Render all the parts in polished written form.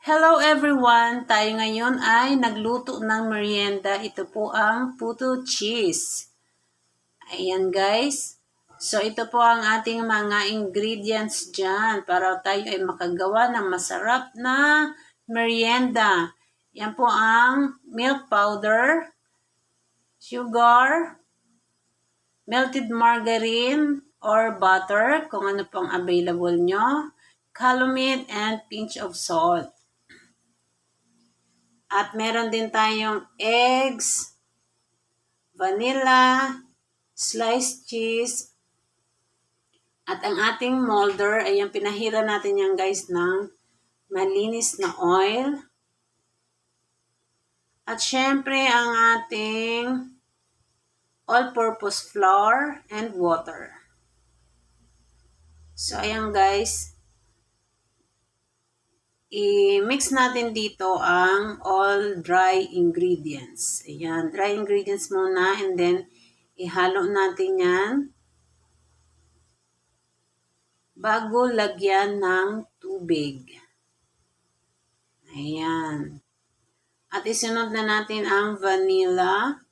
Hello everyone! Tayo ngayon ay nagluto ng merienda. Ito po ang puto cheese. Ayan guys. So ito po ang ating mga ingredients dyan para tayo ay makagawa ng masarap na merienda. Yan po ang milk powder, sugar, melted margarine or butter, kung ano pong available nyo, calumet, and pinch of salt. At meron din tayong eggs, vanilla, sliced cheese, at ang ating molder, ay yung pinahira natin yan guys ng malinis na oil. At syempre ang ating all-purpose flour and water. So ayan guys, i-mix natin dito ang all dry ingredients. Ayan, dry ingredients muna and then ihalo natin yan bago lagyan ng tubig. Ayan. At isunod na natin ang vanilla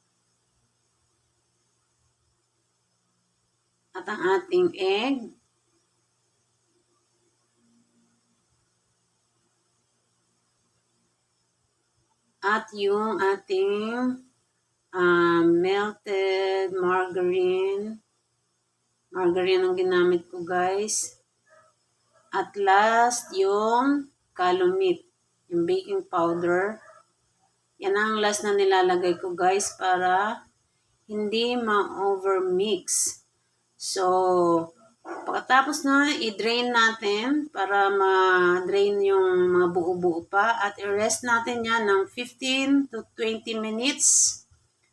at ang ating egg. At yung ating melted margarine. Margarine ang ginamit ko guys. At last, yung calumet, yung baking powder. Yan ang last na nilalagay ko guys para hindi ma-overmix. So, pagkatapos na, i-drain natin para ma-drain yung mga buo-buo pa. At i-rest natin yan ng 15 to 20 minutes.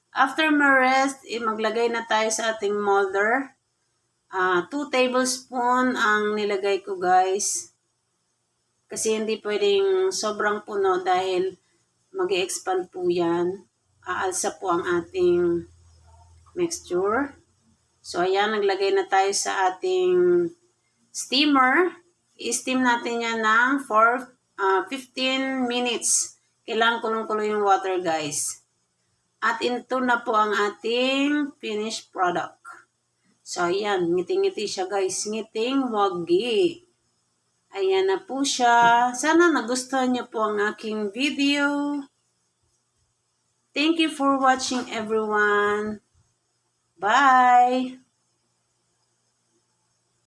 After ma-rest, maglagay na tayo sa ating molder. 2 tablespoon ang nilagay ko guys. Kasi hindi pwedeng sobrang puno dahil mag-expand po yan. Aalsa po ang ating mixture. So ayan, naglagay na tayo sa ating steamer. I-steam natin yan ng 15 minutes. Kailangan kulong-kulo yung water guys. At ito na po ang ating finished product. So, ayan. Ngiting-ngiti siya, guys. Ngiting wagi. Ayan na po siya. Sana nagustuhan niyo po ang aking video. Thank you for watching, everyone. Bye!